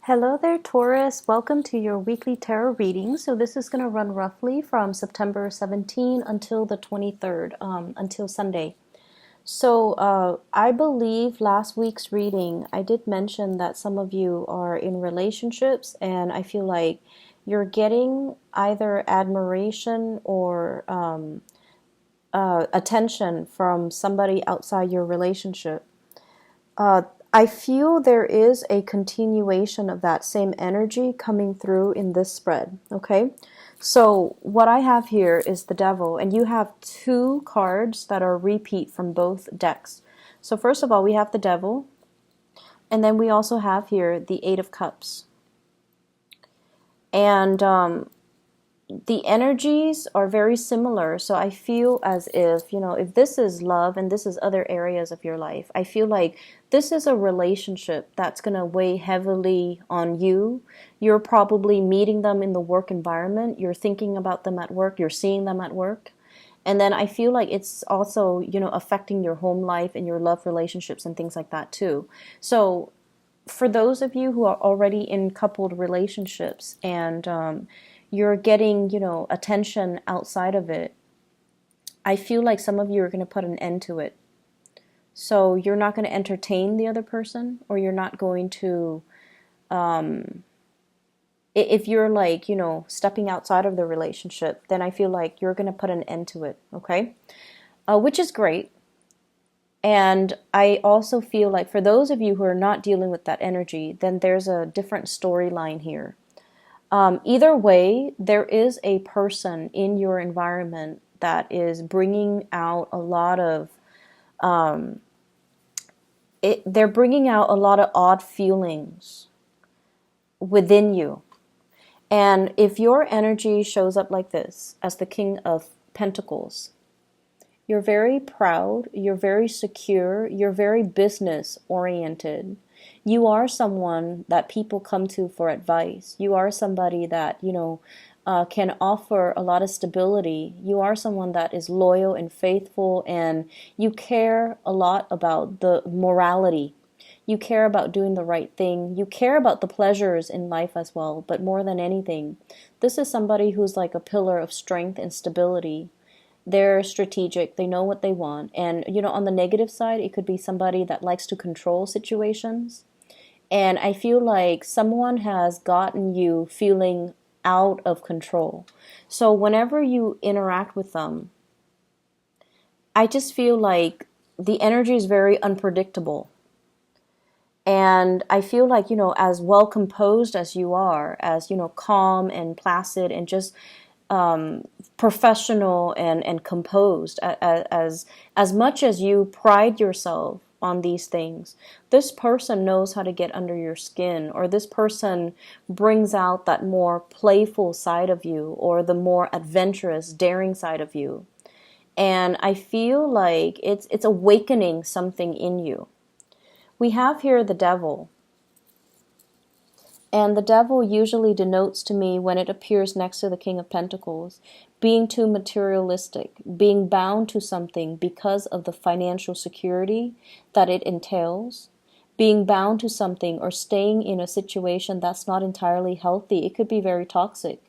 Hello there, Taurus. Welcome to your weekly tarot reading. So this is going to run roughly from September 17 until the 23rd, until Sunday. So I believe last week's reading, I did mention that some of you are in relationships, and I feel like you're getting either admiration or attention from somebody outside your relationship. Uh, I feel there is a continuation of that same energy coming through in this spread, okay? So what I have here is the Devil, and you have two cards that are repeat from both decks. So first of all, we have the Devil, and then we also have here the Eight of Cups. And the energies are very similar. So I feel as if, if this is love and this is other areas of your life, I feel like this is a relationship that's going to weigh heavily on you. You're probably meeting them in the work environment. You're thinking about them at work. You're seeing them at work. And then I feel like it's also, affecting your home life and your love relationships and things like that too. So for those of you who are already in coupled relationships and you're getting, attention outside of it, I feel like some of you are going to put an end to it. So you're not going to entertain the other person, or you're not going to, if you're like, stepping outside of the relationship, then I feel like you're going to put an end to it, okay? Which is great. And I also feel like for those of you who are not dealing with that energy, then there's a different storyline here. Either way, there is a person in your environment that is bringing out a lot of, they're bringing out a lot of odd feelings within you. And if your energy shows up like this, as the King of Pentacles, you're very proud, you're very secure, you're very business oriented. You are someone that people come to for advice. You are somebody that, can offer a lot of stability. You are someone that is loyal and faithful, and you care a lot about the morality. You care about doing the right thing. You care about the pleasures in life as well. But more than anything, this is somebody who's like a pillar of strength and stability. They're strategic. They know what they want. And, on the negative side, it could be somebody that likes to control situations. And I feel like someone has gotten you feeling out of control. So whenever you interact with them, I just feel like the energy is very unpredictable. And I feel like, as well composed as you are, as, calm and placid and just professional and composed, as much as you pride yourself on these things, this person knows how to get under your skin, or this person brings out that more playful side of you, or the more adventurous, daring side of you. And I feel like it's awakening something in you. We have here the Devil. And the Devil usually denotes to me, when it appears next to the King of Pentacles, being too materialistic, being bound to something because of the financial security that it entails, being bound to something or staying in a situation that's not entirely healthy. It could be very toxic,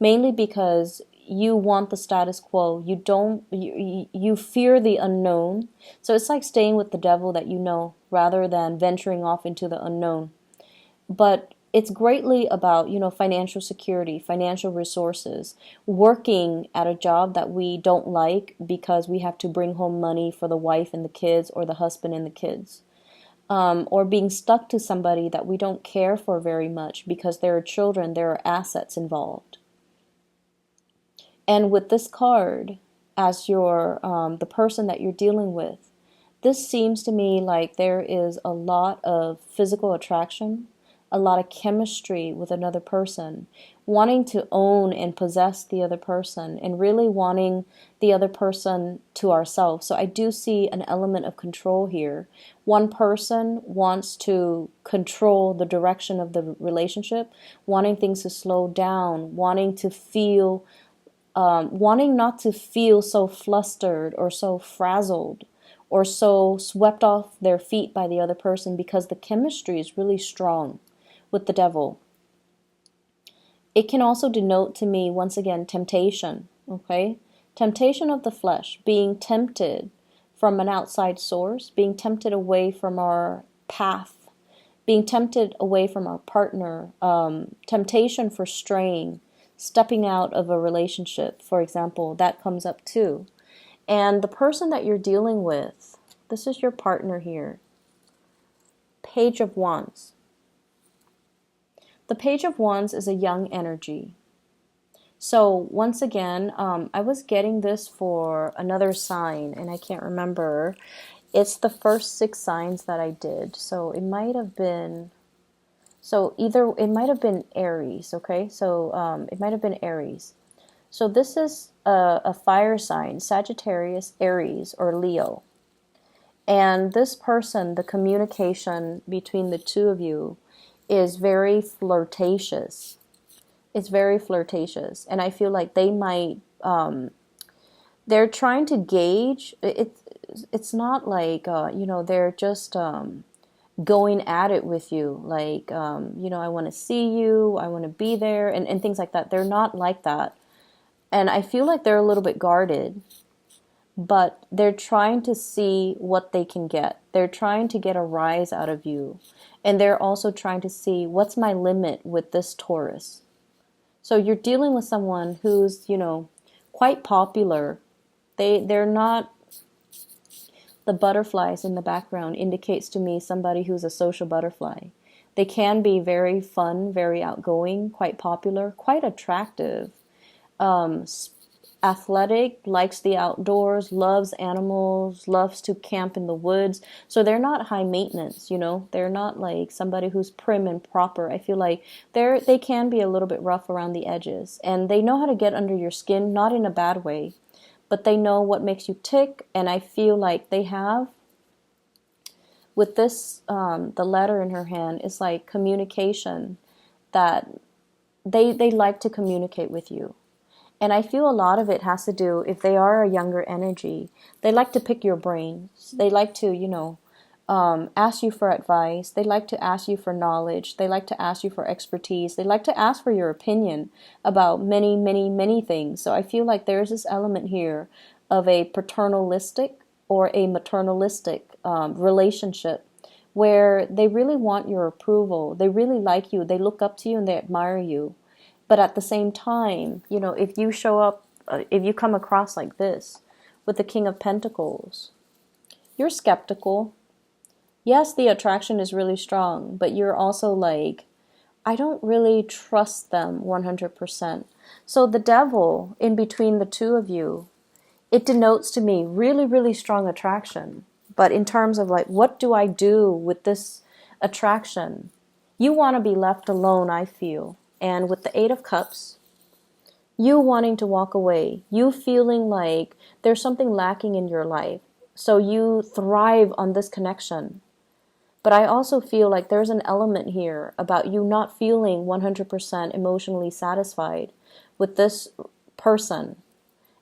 mainly because you want the status quo. You fear the unknown. So it's like staying with the devil that you know, rather than venturing off into the unknown. But it's greatly about, financial security, financial resources, working at a job that we don't like because we have to bring home money for the wife and the kids, or the husband and the kids. Or being stuck to somebody that we don't care for very much because there are children, there are assets involved. And with this card, as your the person that you're dealing with, this seems to me like there is a lot of physical attraction, a lot of chemistry with another person, wanting to own and possess the other person, and really wanting the other person to ourselves. So I do see an element of control here. One person wants to control the direction of the relationship, wanting things to slow down, wanting to feel, wanting not to feel so flustered or so frazzled or so swept off their feet by the other person, because the chemistry is really strong with the devil. It can also denote to me, once again, temptation, okay? Temptation of the flesh, being tempted from an outside source, being tempted away from our path, being tempted away from our partner, temptation for straying, stepping out of a relationship, for example, that comes up too. And the person that you're dealing with, this is your partner here. Page of Wands. The Page of Wands is a young energy. So once again, I was getting this for another sign, and I can't remember. It's the first 6 signs that I did. So it might have been, it might have been Aries, okay? So it might have been Aries. So this is a fire sign, Sagittarius, Aries, or Leo. And this person, the communication between the two of you is very flirtatious. It's very flirtatious. And I feel like they might, they're trying to gauge, it's not like, they're just going at it with you. Like, I want to see you, I want to be there, and things like that. They're not like that. And I feel like they're a little bit guarded, but they're trying to see what they can get. They're trying to get a rise out of you. And they're also trying to see, what's my limit with this Taurus? So you're dealing with someone who's, quite popular. They're not, the butterflies in the background indicates to me somebody who's a social butterfly. They can be very fun, very outgoing, quite popular, quite attractive, athletic, likes the outdoors, loves animals, loves to camp in the woods. So they're not high maintenance, They're not like somebody who's prim and proper. I feel like they can be a little bit rough around the edges, and they know how to get under your skin, not in a bad way, but they know what makes you tick. And I feel like they have, with this, the letter in her hand, is like communication, that they like to communicate with you. And I feel a lot of it has to do, if they are a younger energy, they like to pick your brains. They like to, ask you for advice. They like to ask you for knowledge. They like to ask you for expertise. They like to ask for your opinion about many, many, many things. So I feel like there's this element here of a paternalistic or a maternalistic relationship, where they really want your approval. They really like you. They look up to you and they admire you. But at the same time, if you show up, if you come across like this with the King of Pentacles, you're skeptical. Yes, the attraction is really strong, but you're also like, I don't really trust them 100%. So the devil in between the two of you, it denotes to me really, really strong attraction. But in terms of like, what do I do with this attraction? You want to be left alone, I feel. And with the 8 of Cups, you wanting to walk away, you feeling like there's something lacking in your life. So you thrive on this connection. But I also feel like there's an element here about you not feeling 100% emotionally satisfied with this person.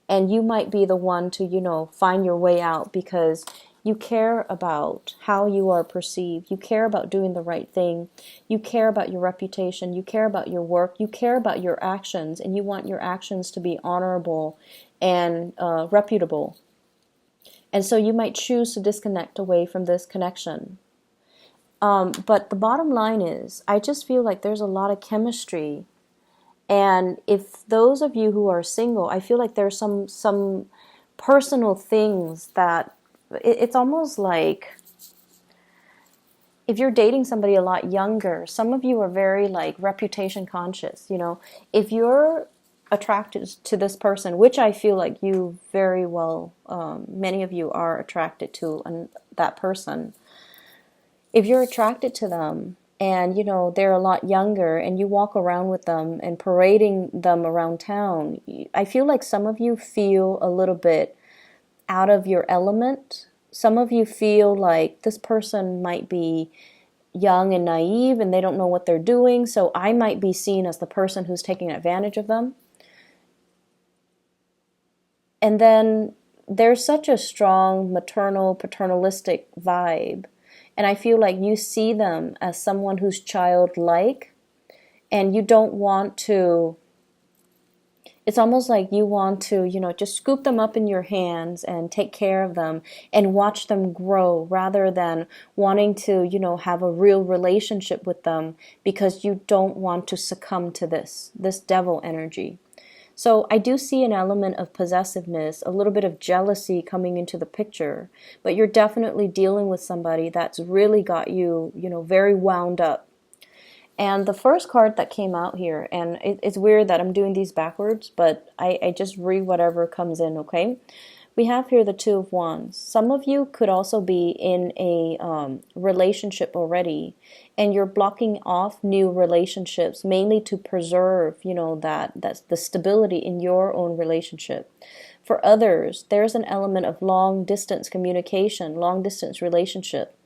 And you might be the one to, find your way out, because you care about how you are perceived. You care about doing the right thing. You care about your reputation. You care about your work. You care about your actions, and you want your actions to be honorable and reputable. And so you might choose to disconnect away from this connection. But the bottom line is, I just feel like there's a lot of chemistry. And if those of you who are single, I feel like there's some personal things that, it's almost like if you're dating somebody a lot younger, some of you are very like reputation conscious. If you're attracted to this person, which I feel like you very well, many of you are attracted to that person. If you're attracted to them and, they're a lot younger, and you walk around with them and parading them around town, I feel like some of you feel a little bit out of your element. Some of you feel like this person might be young and naive and they don't know what they're doing, so I might be seen as the person who's taking advantage of them. And then there's such a strong maternal, paternalistic vibe, and I feel like you see them as someone who's childlike, and you don't want to, it's almost like you want to, just scoop them up in your hands and take care of them and watch them grow rather than wanting to, have a real relationship with them because you don't want to succumb to this devil energy. So I do see an element of possessiveness, a little bit of jealousy coming into the picture, but you're definitely dealing with somebody that's really got you, very wound up. And the first card that came out here, and it's weird that I'm doing these backwards, but I just read whatever comes in, okay? We have here the Two of Wands. Some of you could also be in a relationship already, and you're blocking off new relationships, mainly to preserve, that's the stability in your own relationship. For others, there's an element of long distance communication, long distance relationship,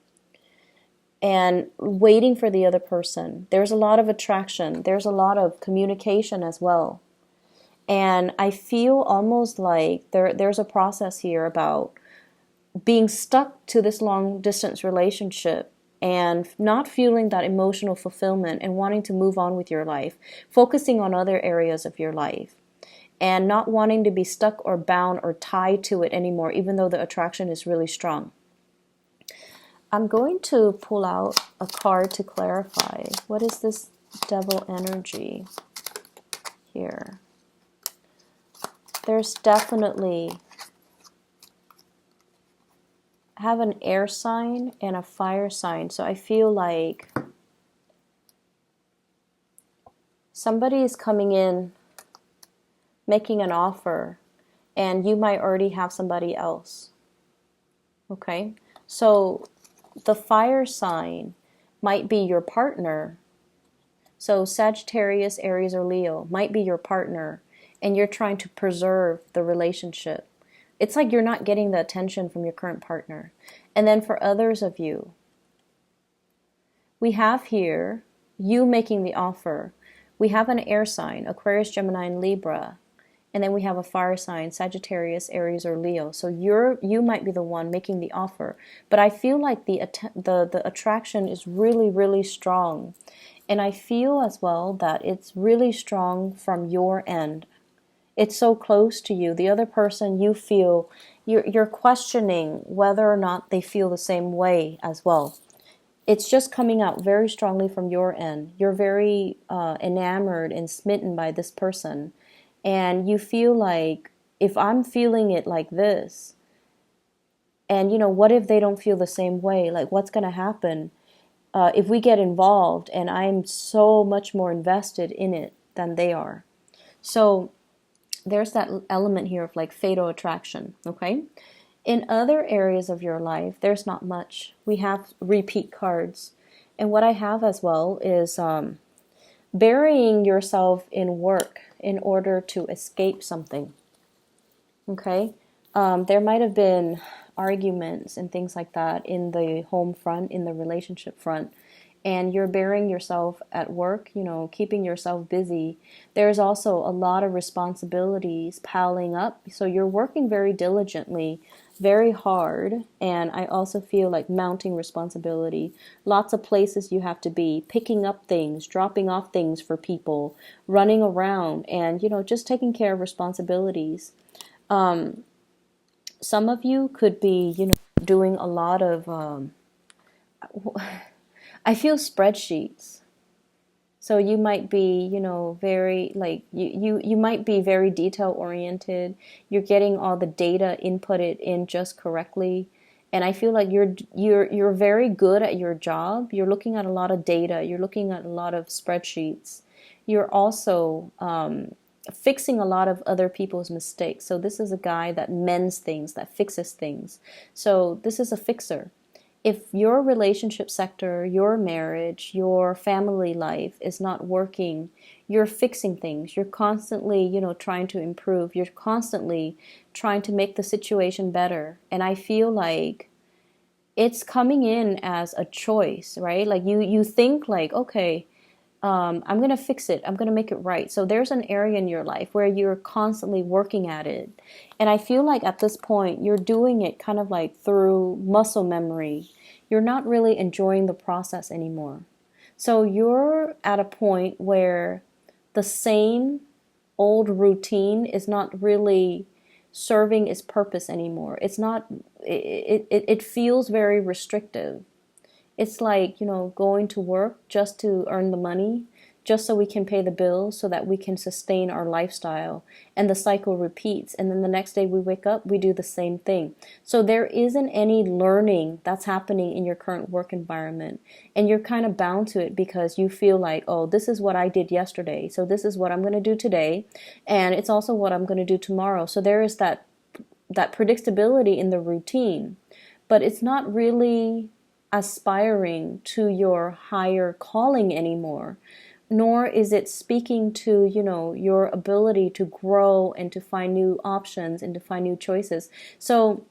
and waiting for the other person. There's a lot of attraction. There's a lot of communication as well. And I feel almost like there's a process here about being stuck to this long distance relationship and not feeling that emotional fulfillment and wanting to move on with your life, focusing on other areas of your life, and not wanting to be stuck or bound or tied to it anymore, even though the attraction is really strong. I'm going to pull out a card to clarify. What is this devil energy here? There's definitely, I have an air sign and a fire sign. So I feel like somebody is coming in, making an offer, and you might already have somebody else. Okay? So the fire sign might be your partner. So Sagittarius, Aries, or Leo might be your partner, and you're trying to preserve the relationship. It's like you're not getting the attention from your current partner. And then for others of you, we have here you making the offer. We have an air sign, Aquarius, Gemini, and Libra. And then we have a fire sign, Sagittarius, Aries, or Leo. So you might be the one making the offer. But I feel like the attraction is really, really strong. And I feel as well that it's really strong from your end. It's so close to you. The other person, you feel, you're questioning whether or not they feel the same way as well. It's just coming out very strongly from your end. You're very enamored and smitten by this person. And you feel like, if I'm feeling it like this, and what if they don't feel the same way? Like, what's going to happen if we get involved and I'm so much more invested in it than they are? So there's that element here of like fatal attraction, okay? In other areas of your life, there's not much. We have repeat cards. And what I have as well is burying yourself in work in order to escape something, okay? There might have been arguments and things like that in the home front, in the relationship front, and you're burying yourself at work, keeping yourself busy. There's also a lot of responsibilities piling up, so you're working very diligently, very hard, and I also feel like mounting responsibility. Lots of places you have to be, picking up things, dropping off things for people, running around, and just taking care of responsibilities. Some of you could be, doing a lot of, I feel spreadsheets. So you might be, very like you might be very detail oriented. You're getting all the data inputted in just correctly, and I feel like you're very good at your job. You're looking at a lot of data. You're looking at a lot of spreadsheets. You're also fixing a lot of other people's mistakes. So this is a guy that mends things, that fixes things. So this is a fixer. If your relationship sector, your marriage, your family life is not working, you're fixing things. You're constantly, trying to improve. You're constantly trying to make the situation better. And I feel like it's coming in as a choice, right? Like you think like, okay, I'm going to fix it. I'm going to make it right. So there's an area in your life where you're constantly working at it. And I feel like at this point, you're doing it kind of like through muscle memory. You're not really enjoying the process anymore. So you're at a point where the same old routine is not really serving its purpose anymore. It's not, it feels very restrictive. It's like, going to work just to earn the money, just so we can pay the bills, so that we can sustain our lifestyle. And the cycle repeats. And then the next day we wake up, we do the same thing. So there isn't any learning that's happening in your current work environment. And you're kind of bound to it because you feel like, oh, this is what I did yesterday. So this is what I'm going to do today. And it's also what I'm going to do tomorrow. So there is that predictability in the routine. But it's not really aspiring to your higher calling anymore, nor is it speaking to, your ability to grow and to find new options and to find new choices. So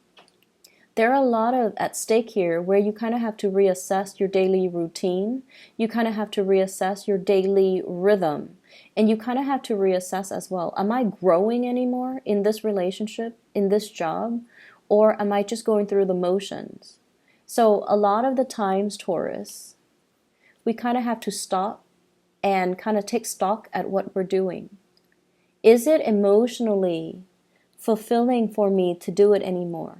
there are a lot of at stake here where you kind of have to reassess your daily routine. You kind of have to reassess your daily rhythm. And you kind of have to reassess as well. Am I growing anymore in this relationship, in this job? Or am I just going through the motions? So a lot of the times, Taurus, we kind of have to stop and kind of take stock at what we're doing. Is it emotionally fulfilling for me to do it anymore?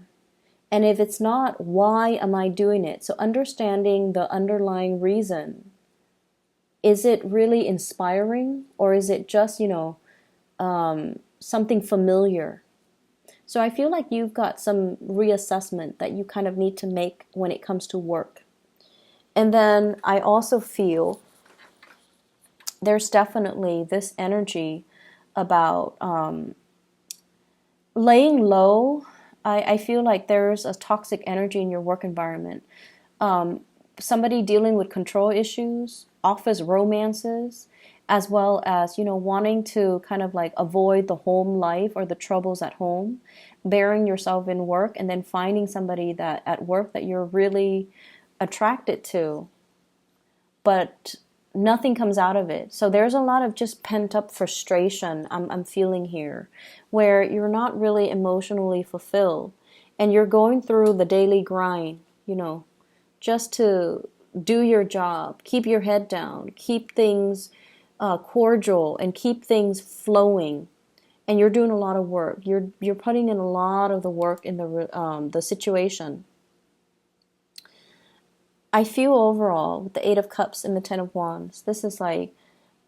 And if it's not, why am I doing it? So understanding the underlying reason. Is it really inspiring, or is it just, something familiar? So I feel like you've got some reassessment that you kind of need to make when it comes to work. And then I also feel there's definitely this energy about laying low. I feel like there's a toxic energy in your work environment. Somebody dealing with control issues, office romances, as well as, wanting to kind of like avoid the home life or the troubles at home, burying yourself in work, and then finding somebody that at work that you're really attracted to, but nothing comes out of it. So there's a lot of just pent up frustration I'm feeling here, where you're not really emotionally fulfilled, and you're going through the daily grind, just to do your job, keep your head down, keep things cordial, and keep things flowing. And you're doing a lot of work. You're putting in a lot of the work in the situation. I feel overall with the Eight of Cups and the Ten of Wands, this is like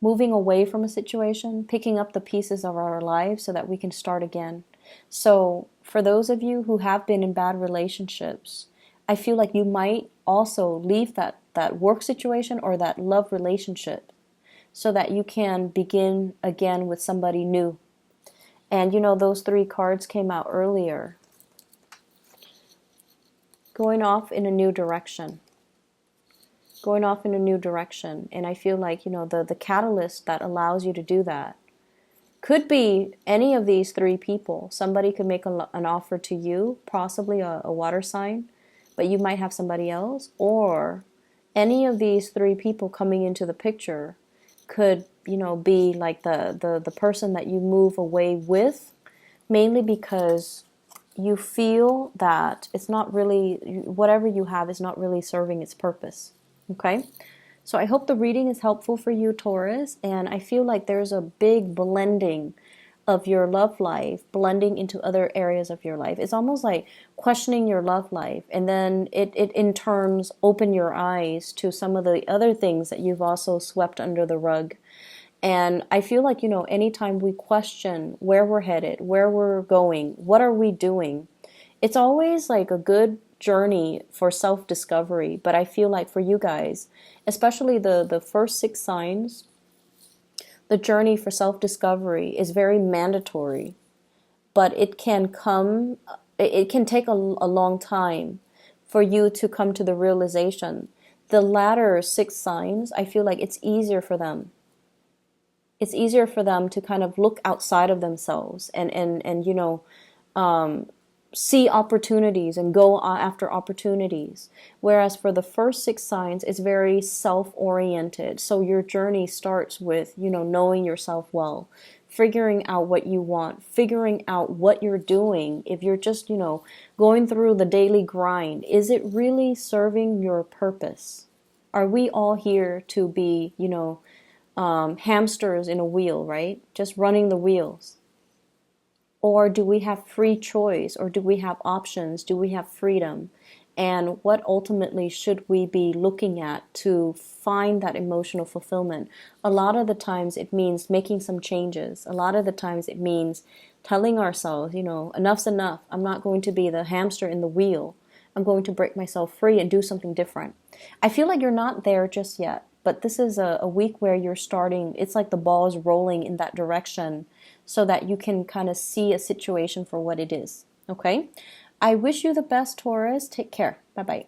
moving away from a situation, picking up the pieces of our lives so that we can start again. So for those of you who have been in bad relationships, I feel like you might also leave that work situation or that love relationship so that you can begin again with somebody new. And those three cards came out earlier. Going off in a new direction. Going off in a new direction. And I feel like, the catalyst that allows you to do that could be any of these three people. Somebody could make an offer to you, possibly a water sign, but you might have somebody else. Or any of these three people coming into the picture could, be like the person that you move away with, mainly because you feel that it's not really, whatever you have is not really serving its purpose. Okay? So I hope the reading is helpful for you, Taurus, and I feel like there's a big blending of your love life, blending into other areas of your life. It's almost like questioning your love life, and then it in terms open your eyes to some of the other things that you've also swept under the rug. And I feel like, anytime we question where we're headed, where we're going, what are we doing, it's always like a good journey for self-discovery. But I feel like for you guys, especially the first 6 signs, the journey for self-discovery is very mandatory. But it can take a long time for you to come to the realization. The latter 6 signs, I feel like it's easier for them. It's easier for them to kind of look outside of themselves and see opportunities and go after opportunities. Whereas for the first 6 signs, it's very self-oriented. So your journey starts with, knowing yourself well, figuring out what you want, figuring out what you're doing. If you're just, going through the daily grind, is it really serving your purpose? Are we all here to be, hamsters in a wheel, right? Just running the wheels? Or do we have free choice? Or do we have options? Do we have freedom? And what ultimately should we be looking at to find that emotional fulfillment? A lot of the times it means making some changes. A lot of the times it means telling ourselves, enough's enough. I'm not going to be the hamster in the wheel. I'm going to break myself free and do something different. I feel like you're not there just yet, but this is a week where you're starting. It's like the ball is rolling in that direction so that you can kind of see a situation for what it is. Okay? I wish you the best, Taurus. Take care. Bye-bye.